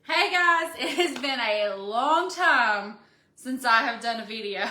Hey guys, it has been a long time since I have done a video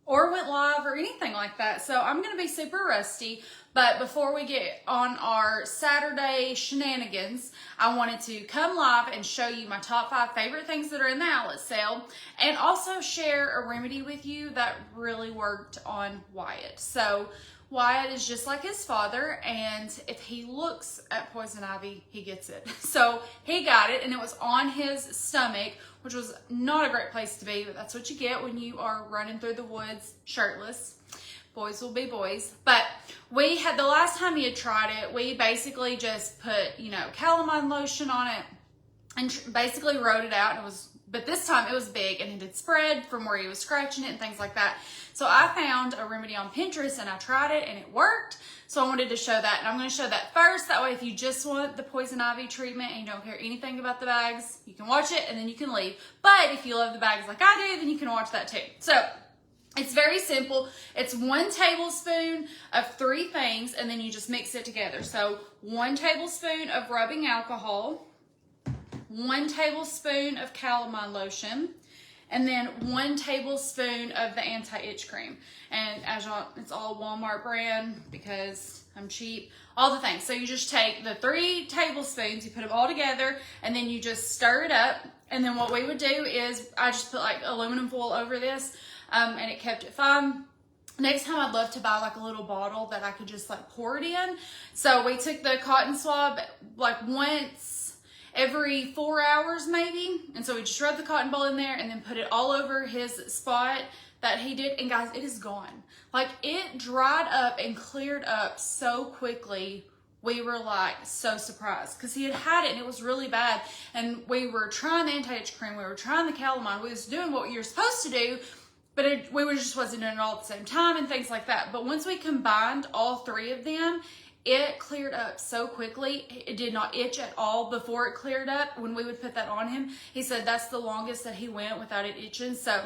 or went live or anything like that. So I'm going to be super rusty. But before we get on our Saturday shenanigans, I wanted to come live and show you my top 5 favorite things that are in the outlet sale and also share a remedy with you that really worked on Wyatt. So Wyatt is just like his father, and if he looks at poison ivy, he gets it. So he got it, and it was on his stomach, which was not a great place to be, but that's what you get when you are running through the woods shirtless. Boys will be boys. But we had, the last time he had tried it, we basically just put, calamine lotion on it and basically wrote it out. And it was, but this time it was big and it had spread from where he was scratching it and things like that. So I found a remedy on Pinterest and I tried it and it worked. So I wanted to show that, and I'm going to show that first. That way if you just want the poison ivy treatment and you don't care anything about the bags, you can watch it and then you can leave. But if you love the bags like I do, then you can watch that too. So it's very simple. It's 1 tablespoon of 3 things, and then you just mix it together. So 1 tablespoon of rubbing alcohol, 1 tablespoon of calamine lotion, and then 1 tablespoon of the anti-itch cream. And as y'all, it's all Walmart brand because I'm cheap. All the things. So you just take the 3 tablespoons, you put them all together, and then you just stir it up. And then what we would do is I just put like aluminum foil over this. And it kept it fine. Next time I'd love to buy like a little bottle that I could just like pour it in. So we took the cotton swab like once every 4 hours maybe. And so we just rubbed the cotton ball in there and then put it all over his spot that he did. And guys, it is gone. Like it dried up and cleared up so quickly. We were like so surprised because he had it and it was really bad. And we were trying the anti-itch cream. We were trying the calamine. We was doing what you're supposed to do. But we just wasn't doing it all at the same time and things like that. But once we combined all 3 of them, it cleared up so quickly. It did not itch at all before it cleared up. When we would put that on him, he said that's the longest that he went without it itching. So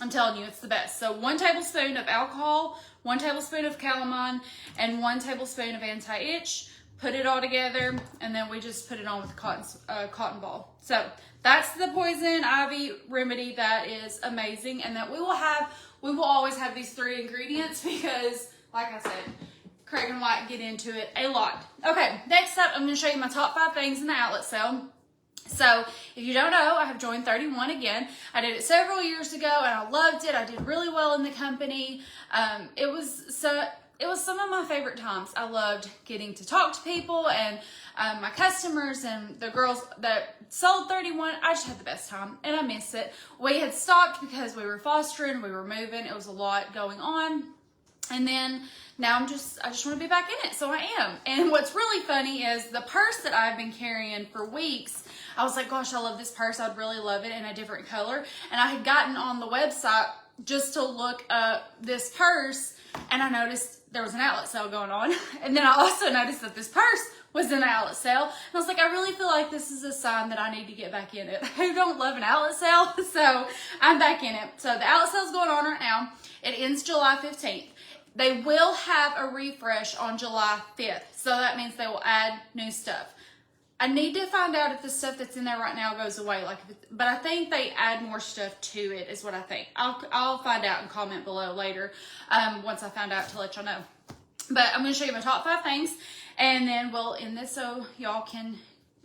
I'm telling you, it's the best. So 1 tablespoon of alcohol, 1 tablespoon of calamine, and 1 tablespoon of anti-itch. Put it all together, and then we just put it on with a cotton ball. So that's the poison ivy remedy that is amazing, and that we will always have these 3 ingredients because, like I said, Craig and Wyatt get into it a lot. Okay, next up, I'm going to show you my top 5 things in the outlet sale. So if you don't know, I have joined 31 again. I did it several years ago, and I loved it. I did really well in the company. It was some of my favorite times. I loved getting to talk to people and my customers and the girls that sold 31. I just had the best time and I miss it. We had stopped because we were fostering, we were moving. It was a lot going on. And then now I just want to be back in it. So I am. And what's really funny is the purse that I've been carrying for weeks. I was like, gosh, I love this purse. I'd really love it in a different color. And I had gotten on the website just to look up this purse, and I noticed there was an outlet sale going on. And then I also noticed that this purse was in the outlet sale. And I was like, I really feel like this is a sign that I need to get back in it. Who don't love an outlet sale? So I'm back in it. So the outlet sale is going on right now. It ends July 15th. They will have a refresh on July 5th. So that means they will add new stuff. I need to find out if the stuff that's in there right now goes away. But I think they add more stuff to it is what I think. I'll find out and comment below later once I find out to let y'all know. But I'm going to show you my top 5 things. And then we'll end this so y'all can,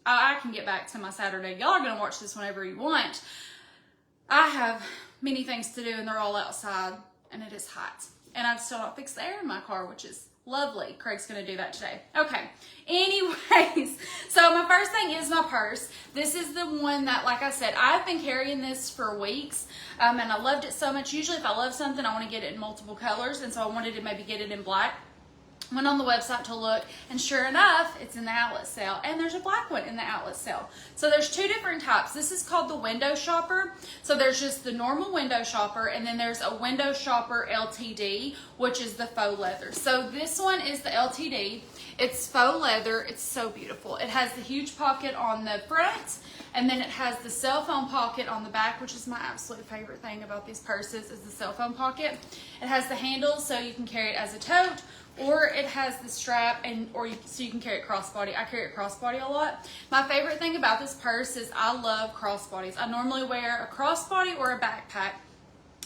I can get back to my Saturday. Y'all are going to watch this whenever you want. I have many things to do and they're all outside and it is hot. And I've still not fixed the air in my car, which is lovely. Craig's going to do that today. Okay. Anyways, so my first thing is my purse. This is the one that, like I said, I've been carrying this for weeks. And I loved it so much. Usually if I love something, I want to get it in multiple colors. And so I wanted to maybe get it in black. Went on the website to look, and sure enough, it's in the outlet sale, and there's a black one in the outlet sale. So there's 2 different types. This is called the window shopper. So there's just the normal window shopper, and then there's a window shopper LTD, which is the faux leather. So this one is the LTD. It's faux leather. It's so beautiful. It has the huge pocket on the front, and then it has the cell phone pocket on the back, which is my absolute favorite thing about these purses is the cell phone pocket. It has the handles so you can carry it as a tote, or it has the strap, so you can carry it crossbody. I carry it crossbody a lot. My favorite thing about this purse is I love crossbodies. I normally wear a crossbody or a backpack,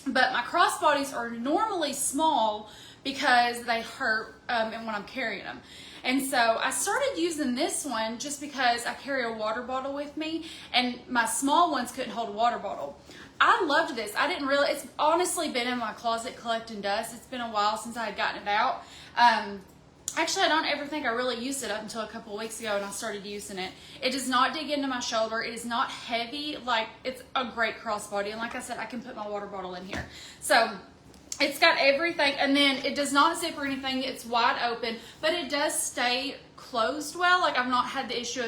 but my crossbodies are normally small because they hurt and when I'm carrying them. And so I started using this one just because I carry a water bottle with me, and my small ones couldn't hold a water bottle. I loved this. I didn't really, it's honestly been in my closet collecting dust. It's been a while since I had gotten it out. Actually, I don't ever think I really used it up until a couple of weeks ago, and I started using it. It does not dig into my shoulder. It is not heavy. Like, it's a great crossbody. And like I said, I can put my water bottle in here. So it's got everything, and then it does not zip or anything. It's wide open, but it does stay closed well. Like, I've not had the issue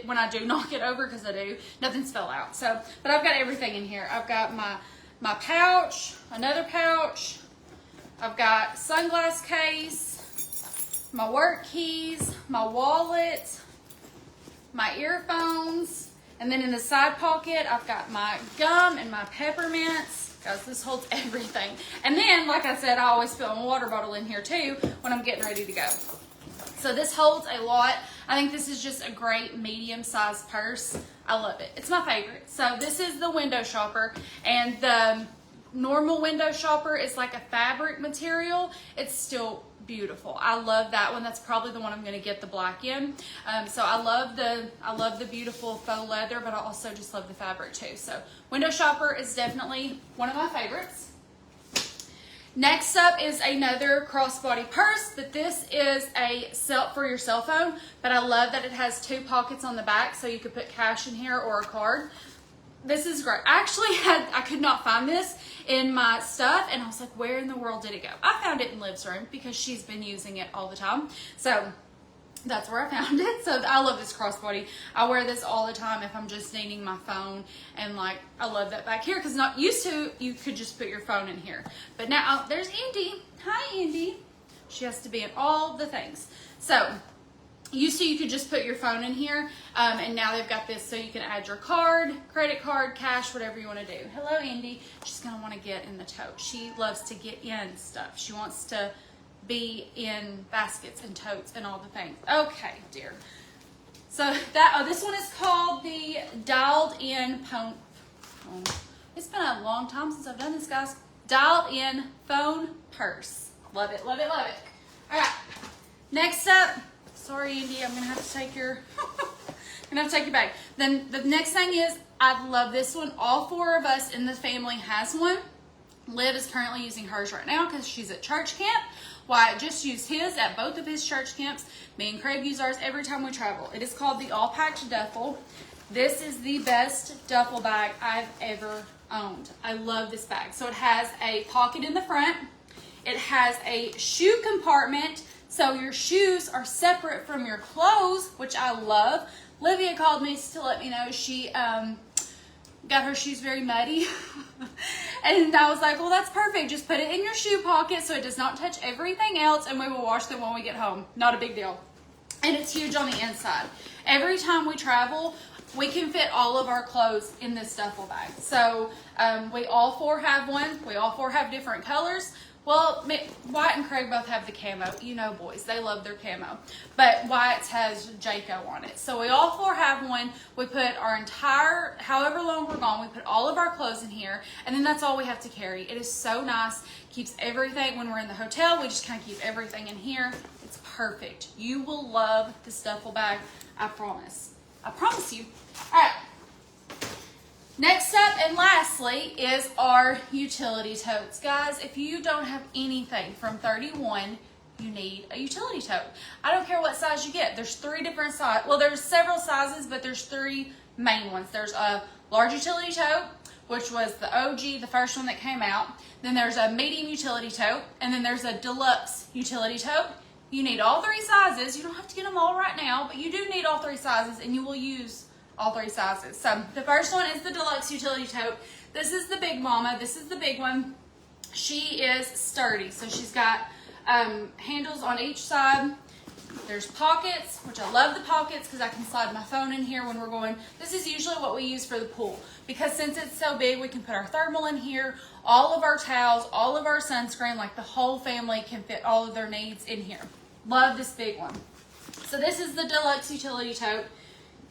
when I do knock it over, because I do, nothing's fell out. So, but I've got everything in here. I've got my pouch, another pouch. I've got sunglass case, my work keys, my wallet, my earphones, and then in the side pocket, I've got my gum and my peppermints. Guys, this holds everything. And then, like I said, I always fill my water bottle in here too when I'm getting ready to go. So this holds a lot. I think this is just a great medium-sized purse. I love it. It's my favorite. So this is the window shopper, and the normal window shopper is like a fabric material. It's still beautiful. I love that one. That's probably the one I'm going to get the black in. So I love the beautiful faux leather, but I also just love the fabric too. So window shopper is definitely one of my favorites. Next up is another crossbody purse, but this is for your cell phone, but I love that it has 2 pockets on the back, so you could put cash in here or a card. This is great. I could not find this in my stuff, and I was like, where in the world did it go? I found it in Liv's room because she's been using it all the time. So that's where I found it. So I love this crossbody. I wear this all the time if I'm just needing my phone, and like, I love that back here, because not used to, you could just put your phone in here. But now, there's Indy. Hi, Indy. She has to be in all the things. So used to, you could just put your phone in here, and now they've got this so you can add your card, credit card, cash, whatever you want to do. Hello, Indy. She's going to want to get in the tote. She loves to get in stuff. She wants to be in baskets and totes and all the things. Okay, dear. So this one is called the Dialed In Phone. It's been a long time since I've done this, guys. Dialed In Phone Purse. Love it, love it, love it. All right. Next up, sorry, Indy, I'm gonna have to take your bag. Then the next thing is, I love this one. All 4 of us in the family has one. Liv is currently using hers right now because she's at church camp. Wyatt just used his at both of his church camps. Me and Craig use ours every time we travel. It is called the All Packed Duffel. This is the best duffel bag I've ever owned. I love this bag. So it has a pocket in the front. It has a shoe compartment, so your shoes are separate from your clothes, which I love. Livia called me to let me know she got her shoes very muddy. And I was like, well, that's perfect. Just put it in your shoe pocket so it does not touch everything else, and we will wash them when we get home. Not a big deal. And it's huge on the inside. Every time we travel, we can fit all of our clothes in this duffel bag. So we all 4 have one. We all 4 have different colors. Well, Wyatt and Craig both have the camo. You know, boys, they love their camo. But Wyatt's has Jayco on it. So we all 4 have one. We put our entire, however long we're gone, we put all of our clothes in here. And then that's all we have to carry. It is so nice. Keeps everything, when we're in the hotel, we just kind of keep everything in here. It's perfect. You will love this duffel bag. I promise. I promise you. All right. Next up and lastly is our utility totes. Guys, if you don't have anything from 31, you need a utility tote. I don't care what size you get. There's 3 different sizes. Well, there's several sizes, but there's 3 main ones. There's a large utility tote, which was the OG, the first one that came out. Then there's a medium utility tote, and then there's a deluxe utility tote. You need all 3 sizes. You don't have to get them all right now, but you do need all 3 sizes, and you will use all 3 sizes. So the first one is the deluxe utility tote. This is the big mama. This is the big one. She is sturdy. So she's got handles on each side. There's pockets, which I love the pockets because I can slide my phone in here when we're going. This is usually what we use for the pool because since it's so big, we can put our thermal in here, all of our towels, all of our sunscreen, like the whole family can fit all of their needs in here. Love this big one. So this is the deluxe utility tote.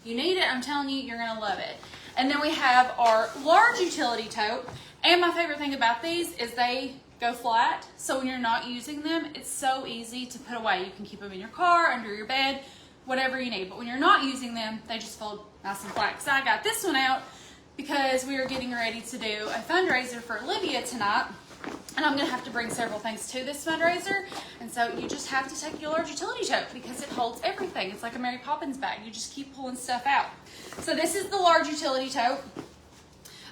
You need it, I'm telling you, you're gonna love it. And then we have our large utility tote. And my favorite thing about these is they go flat. So when you're not using them, it's so easy to put away. You can keep them in your car, under your bed, whatever you need. But when you're not using them, they just fold nice and flat. So I got this one out because we are getting ready to do a fundraiser for Olivia tonight. And I'm gonna have to bring several things to this fundraiser. And so you just have to take your large utility tote because it holds everything. It's like a Mary Poppins bag. You just keep pulling stuff out. So this is the large utility tote.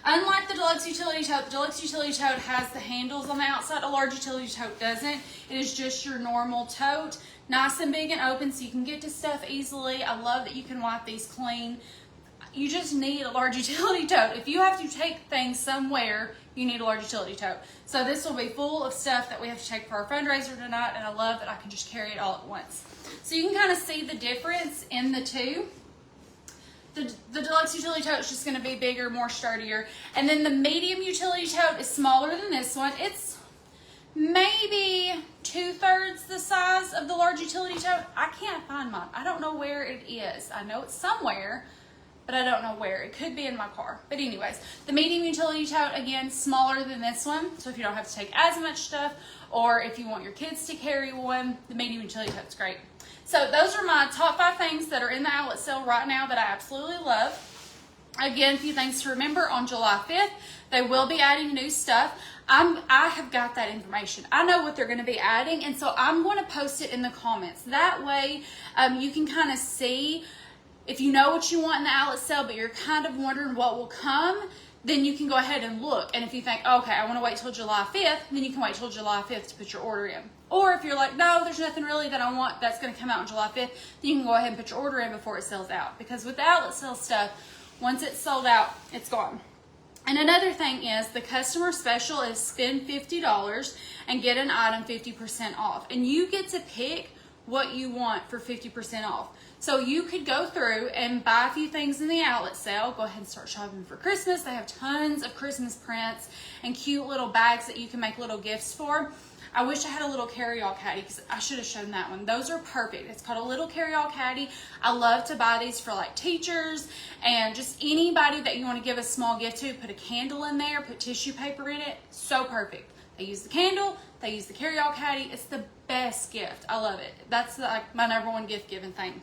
Unlike the deluxe utility tote, the deluxe utility tote has the handles on the outside. A large utility tote doesn't. It is just your normal tote. Nice and big and open so you can get to stuff easily. I love that you can wipe these clean. You just need a large utility tote. If you have to take things somewhere, you need a large utility tote. So this will be full of stuff that we have to take for our fundraiser tonight, and I love that I can just carry it all at once. So you can kind of see the difference in the two. The deluxe utility tote is just going to be bigger, more sturdier. And then the medium utility tote is smaller than this one. It's maybe 2/3 the size of the large utility tote. I can't find mine. I don't know where it is. I know it's somewhere, but I don't know where. It could be in my car. But anyways, the medium utility tote, again, smaller than this one. So if you don't have to take as much stuff, or if you want your kids to carry one, the medium utility tote's great. So those are my top 5 things that are in the outlet sale right now that I absolutely love. Again, a few things to remember. On July 5th, they will be adding new stuff. I have got that information. I know what they're going to be adding, and so I'm going to post it in the comments. That way, you can kind of see if you know what you want in the outlet sale, but you're kind of wondering what will come, then you can go ahead and look. And if you think, okay, I want to wait till July 5th, then you can wait till July 5th to put your order in. Or if you're like, no, there's nothing really that I want that's going to come out on July 5th, then you can go ahead and put your order in before it sells out. Because with the outlet sale stuff, once it's sold out, it's gone. And another thing is the customer special is spend $50 and get an item 50% off. And you get to pick what you want for 50% off. So you could go through and buy a few things in the outlet sale. Go ahead and start shopping for Christmas. They have tons of Christmas prints and cute little bags that you can make little gifts for. I wish I had a little carry-all caddy because I should have shown that one. Those are perfect. It's called a little carry-all caddy. I love to buy these for like teachers and just anybody that you want to give a small gift to. Put a candle in there, put tissue paper in it. So perfect. They use the candle, they use the carry-all caddy. It's the best gift. I love it. That's like my #1 gift giving thing.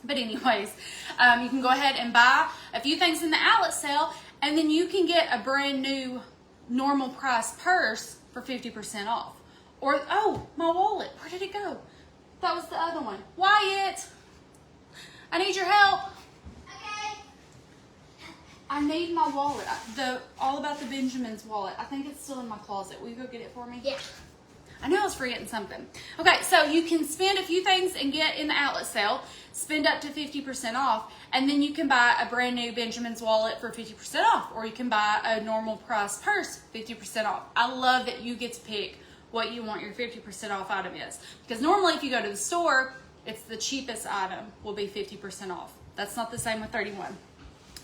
But anyways, you can go ahead and buy a few things in the outlet sale, and then you can get a brand new normal price purse for 50% off. Or, oh, my wallet. Where did it go? That was the other one. Wyatt, I need your help. Okay. I need my wallet. All About the Benjamins wallet. I think it's still in my closet. Will you go get it for me? Yeah. I knew I was forgetting something. Okay, so you can spend a few things and get in the outlet sale, spend up to 50% off, and then you can buy a brand new Benjamin's wallet for 50% off, or you can buy a normal price purse 50% off. I love that you get to pick what you want your 50% off item is. Because normally if you go to the store, it's the cheapest item will be 50% off. That's not the same with 31.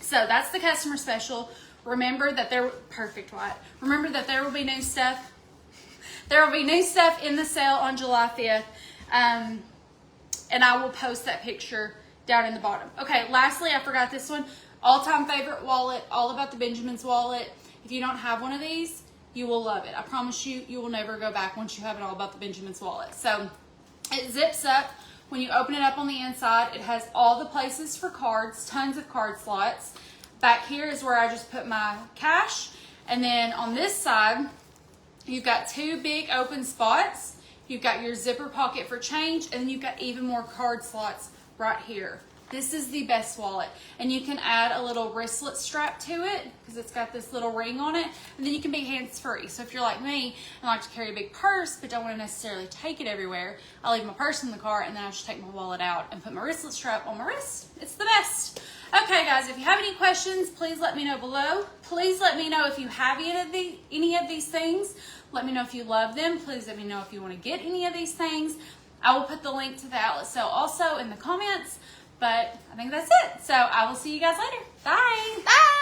So that's the customer special. Remember that perfect, Wyatt. Remember that there will be new stuff. There will be new stuff in the sale on July 5th. And I will post that picture down in the bottom. Okay, lastly, I forgot this one. All-time favorite wallet, All About the Benjamins wallet. If you don't have one of these, you will love it. I promise you, you will never go back once you have an All About the Benjamins wallet. So it zips up. When you open it up on the inside, it has all the places for cards, tons of card slots. Back here is where I just put my cash. And then on this side, you've got 2 big open spots. You've got your zipper pocket for change, and then you've got even more card slots right here. This is the best wallet. And you can add a little wristlet strap to it because it's got this little ring on it. And then you can be hands-free. So if you're like me and like to carry a big purse but don't want to necessarily take it everywhere, I leave my purse in the car and then I just take my wallet out and put my wristlet strap on my wrist. It's the best. Okay, guys, if you have any questions, please let me know below. Please let me know if you have any of these things. Let me know if you love them. Please let me know if you want to get any of these things. I will put the link to the outlet sale also in the comments. But I think that's it. So I will see you guys later. Bye. Bye.